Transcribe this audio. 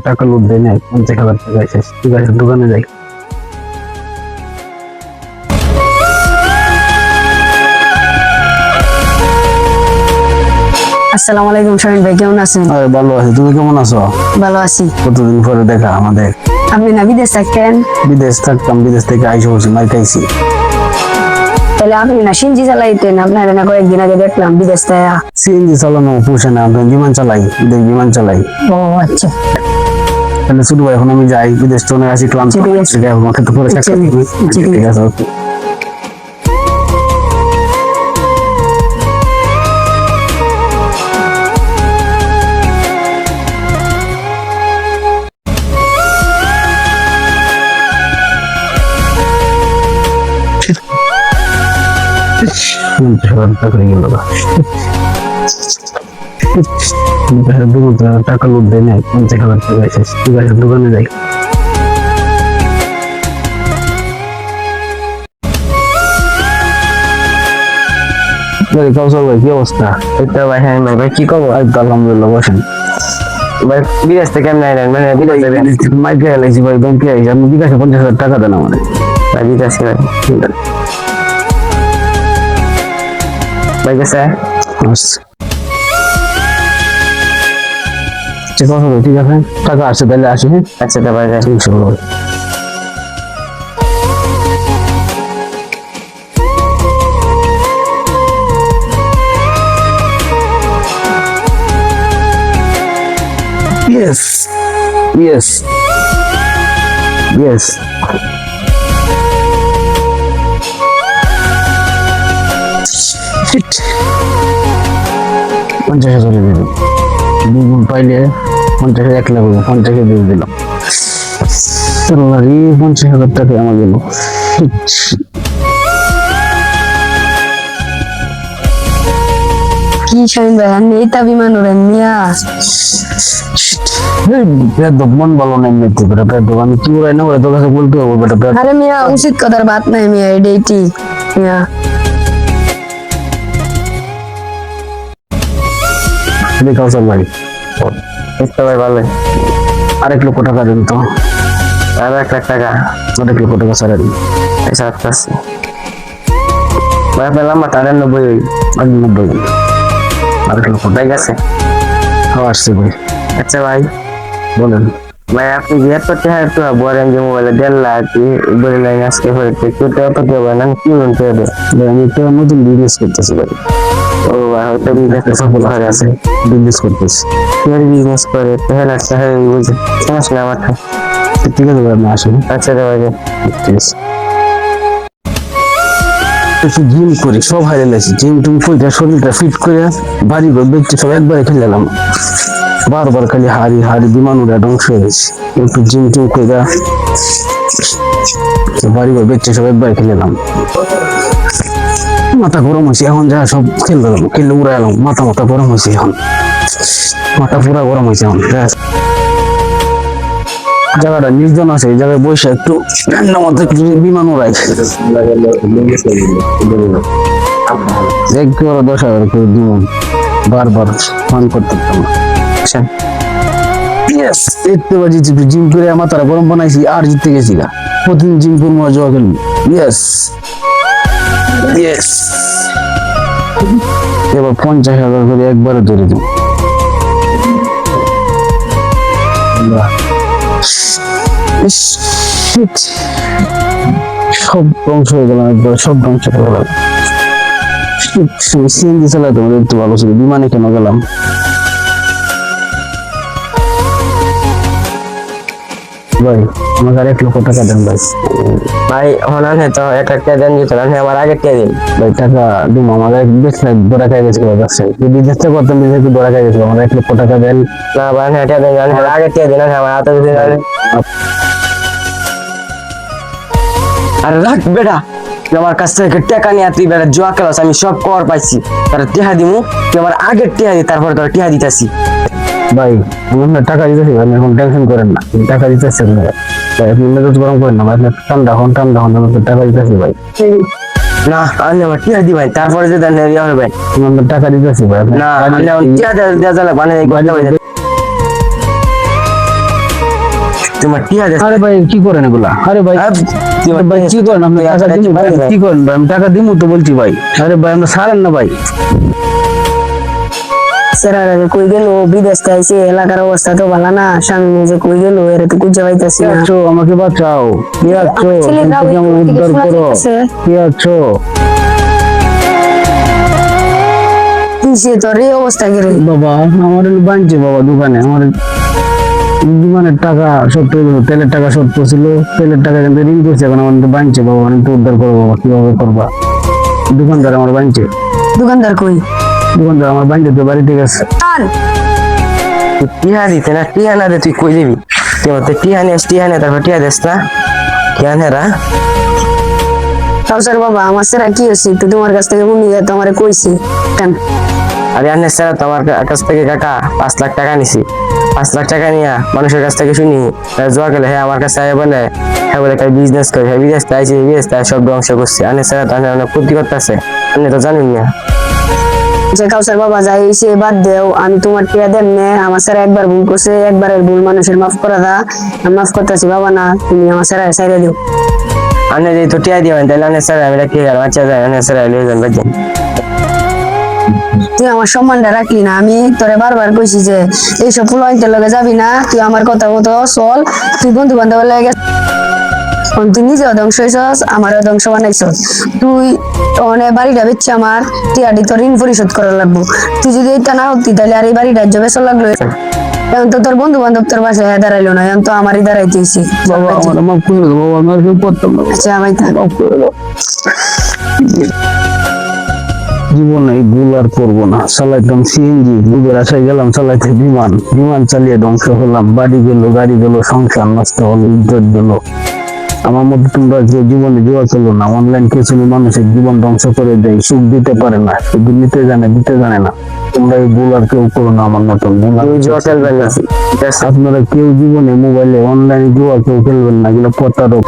টাকা লুট দেয় না 50,000 টাকা শেষ। ঠিক আছে দোকানে যাই। আসসালামু আলাইকুম শামিম ভাই, কেমন আছেন? ভালো আছি, তুমি কেমন আছো? ভালো আছি। কতদিন পরে দেখা আমাদের। আপনি না বিদেশ থাকতেন? বিদেশ থাকতাম, বিদেশ থেকে আইসা বলছি মাই খাইছি। তাহলে আপনি না সিনজি চালাইতেন, আপনার না কয়েকদিন আগে দেখলাম বিদেশ থেকে। সিএনজি চালানো পোষে না, আমি বিমান চালাই, বিমান চালাই। ও আচ্ছা, তাহলে ছোট ভাই এখন আমি যাই বিদেশ চলে আসি, ক্লান্ত ঠিক আছে। আমাকে তো পরে আচ্ছা, ঠিক আছে ওকে। টাকা লুট দেয় না 50,000 টাকা শেষ। ঠিক আছে দোকানে যাই। কাউসার ভাই কি অবস্থা? এটা ভাই হ্যাঁ ভাই কি করবো? আলহামদুলিল্লাহ, বসেন। ভাই বিদেশ থেকে কেমন আইলেন? মানে বিদেশ যাবে মাইকে এলাইছি ভাই, ব্যাংকে আইছি, আপনি বিকাশে 50,000 টাকা দেন আমার। ভাই বিদেশ ভাই ভাই গেছে ঠিক আছে ঠিক আছে, টাকা আসছে তাহলে আসি। হ্যাঁ আচ্ছা তা ভাই যাই। ইনশাআল্লাহ। Yes. Yes. Yes. Shit. 50,000 দিয়ে দিলাম। দুগুণ পাইলে 50,000 1 লাখ 50,000 দিয়ে দিলাম। 50,000 টাকা আমার গেল। কি শামিম ভাই, আপনি এই বিমান উড়েন মিয়া? মন ভালো নাই মেতে বেটা, আমি কি উড়াই না, ওরা তোর কাছে বলতে হবে বেটা। আরে মিয়া, উচিত কথার বাত নাই মিয়া, এটাই ঠিক মিয়া। কাউসার ভাই বুঝতে ভাই ভালো। 1 লক্ষ টাকা দেন তো। আর 1 লাখ টাকা 1 লক্ষ টাকা স্যালারি। আচ্ছা আসতেছি ভাই। পেলাম 98 90। 1 লক্ষ ভাই গেছে। আসছে ভাই। আচ্ছা ভাই বলেন। ভাই আপনি বিয়ের করতে হয় তো বলেন যে মোবাইলে 1.5 লাখ বললেন আজকে হয়েছে কেউ তো হবে না, কি বলতে হবে? আমি একটা নতুন বিজনেস করতেছি ভাই। ও ভাই হয়তো বিজনেস সফল হয়ে গেছে। বিজনেস করতেছি। কেউ বিজনেস করে তাহলে একটা হয়ে বুঝে সমস্যা নেই আমার তো। ঠিক আছে ভাই, আমি আসি। আচ্ছা রে ভাই ঠিক আছে। একটু জিম করি, সব হারিয়ে লাগছে। জিম টুম করে শরীরটা ফিট করে বাড়ি ঘর বেঁচে সব একবারে খেলে এলাম। বারবার খালি হাড়ি হাড়ি বিমান উড়ে ধ্বংস হয়ে গেছে। একটু জিম টুম করে বাড়ি ঘর বেঁচে সব একবারে খেলে এলাম। মাথা গরম হয়েছে এখন, যা সব খেলে উড়ে এলাম। মাথা গরম হয়েছে এখন, মাথা পুরা গরম হয়েছে এখন। জায়গাটা নির্জন আছে, এই জায়গায় বসে একটু ঠান্ডা মাথায় একটু বিমান উড়াই। 10,000 করে দিন বারবার ফান করতে পারতাম না। দেখতে পাচ্ছি জিম করে আমার তারা গরম বানাইছি আর জিততে গেছি গা। প্রতিদিন জিম করবো আর জোয়া খেলবো। এবার 50,000 করে একবারে ধরে দিন। সব ধ্বংস হয়ে গেল একবার, সব ধ্বংস হয়ে গেল। সিএনজি চালাতে আমাদের একটু ভালো ছিল, বিমানে কেন গেলাম? ভাই আমাকে আর 1 লক্ষ টাকা দেন ভাই। ভাই হনানে তো একটা দেন দিতে না, আমার আগে কে দিন ভাই টাকা দিম, আমার বিদেশ দৌড়া খাই গেছিল ব্যবসায়, বিদেশ থেকে করতাম, বিদেশ দৌড়া খাই গেছিল। আমার 1 লক্ষ টাকা দেন। না ভাই এটা দেন, আগে কে দিন আমার হাতে দিন। আরে রাখ বেটা, তুই আমার কাছ থেকে টাকা নিয়ে তুই বেটা জোয়া খেলাস, আমি সব কর পাইছি। তার টিহা দিমু, তুই আমার আগে টিহা দি, তারপরে তোর টিহা দিতেছি। ভাই আমি টাকা দিতেছি ভাই, এখন টেনশন করেন না, টাকা দিতেছেন না ভাই, আপনি মেজাজ গরম করেন না ভাই, ঠান্ডা হন টাকা দিতেছি ভাই। না আমি আমার টিহা দি ভাই, তারপরে যে দেন হবে ভাই। টাকা দিতেছি ভাই। না টিহা দেওয়া লাগবে, তোমার টিয়া দে আরে ভাই কি করেন এগুলা? আরে ভাই তোমার ভাই কি করেন আপনি? টাকা দিমু ভাই, কি করেন ভাই? আমি টাকা দিমু তো বলছি ভাই। আরে ভাই আমরা ছাড়েন না ভাই। স্যার কই গেল বিদেশ আইছে, এলাকার অবস্থা তো ভালো না, সামনে যে কই গেল এর তো খুঁজে পাইতাছি কে না। আছো? আমাকে বাঁচাও। কে আছো? ছেলেরা তুমি ওই আমাকে থেকে উদ্ধার শোনা করো। যাইতাছে। কে আছো? কিসে তোর এই অবস্থা করে? বাবা আমার বানছে বাবা দোকানে, আমার দোকানের টাকা শোধ করে দেবো, তেলের টাকা শোধ করছিল, তেলের টাকা কিন্তু ঋণ করছে, এখন আমার বানছে বাবা, আমি তো উদ্ধার করবো বাবা, কিভাবে করবা? দোকানদার আমার বানছে, দোকানদার কই? দোকানদার আমার বানছে তো বাড়িতে গেছে। আর টিয়া দিতে না, টিয়া না দে তুই কই দিবি? তুই মতে টিয়া নিস, টিয়া নে তারপর টিয়া দেস না টিয়া নেরা। কাউসার বাবা আমার স্যার কি হয়েছে একটু তোমার কাছ থেকে মুনি তো আমার কইছে কেন? আরে আনে স্যার তোমার কাছ থেকে কাকা 5 লাখ টাকা নিছি, 5 লাখ টাকা নিয়া মানুষের কাছ থেকে শুনি জোয়া গেলে হ্যাঁ আমার কাছে আয় বলে, হ্যাঁ বলে তাই বিজনেস করে, হ্যাঁ বিদেশ তাইছি, বিদেশ তাই সব ধ্বংস করছে। আনে স্যার তো অনেক ক্ষতি করতেছে, আপনি তো জানেন না। যে কাউসার বাবা যাই সে বাদ দেও, আমি তোমার টিয়া দেন নে, আমার স্যার একবার ভুল করছে, একবারের ভুল মানুষের মাফ করা দা, আমি মাফ করতেছি বাবা না, তুমি আমার স্যার সাইডে দিও। আনে যদি তো টিয়া দিবেন তাহলে আনে স্যার আমি রাখি গেলাম, আচ্ছা যায় আনে স্যার লিয়ে যান বাজেন। তুই আমার সম্মানটা রাখলি না, আমি তোরে বারবার কইছি যে এইসব ফুলাইতে লগে যাবি না, তুই আমার কথা মতো চল, তুই বন্ধু বান্ধব লাগে তুই নিজেও ধ্বংস হয়েছস, আমারও ধ্বংস বানাইছস। তুই অনেক বাড়িটা বেচছে আমার, টিয়াডি তোর ঋণ পরিশোধ করা লাগবো, তুই যদি এটা না হতি তাহলে আর এই বাড়িটা জবে চল লাগলো। এখন তো তোর বন্ধু বান্ধব তোর বাসায় দাঁড়াইলো না, এখন তো আমারই দাঁড়াইতেছি। বাবা আমার মাফ করে দাও বাবা, আমি আর কেউ করতাম না বাবা। আচ্ছা ভাই থাক। মাফ করে দাও। জীবনে এই ভুল আর করবো না। চালাইতাম সিএনজি, দুধের আশায় গেলাম চালাইতে বিমান, বিমান চালিয়ে ধ্বংস হলাম, বাড়ি গেল, গাড়ি গেল, সংসার নষ্ট হলো, ইজ্জত গেল। আমার মধ্যে তোমরা যে জীবনে জোয়া চলো না, অনলাইন কিছু মানুষের জীবন ধ্বংস করে দেয়, সুখ দিতে পারে না, শুধু নিতে জানে, দিতে জানে না। তোমরা এই ভুল আর কেউ করো না আমার মতন। তুই জোয়া খেলবেন না, আপনারা কেউ জীবনে মোবাইলে অনলাইনে জুয়া কেউ খেলবেন না, এগুলো প্রতারক।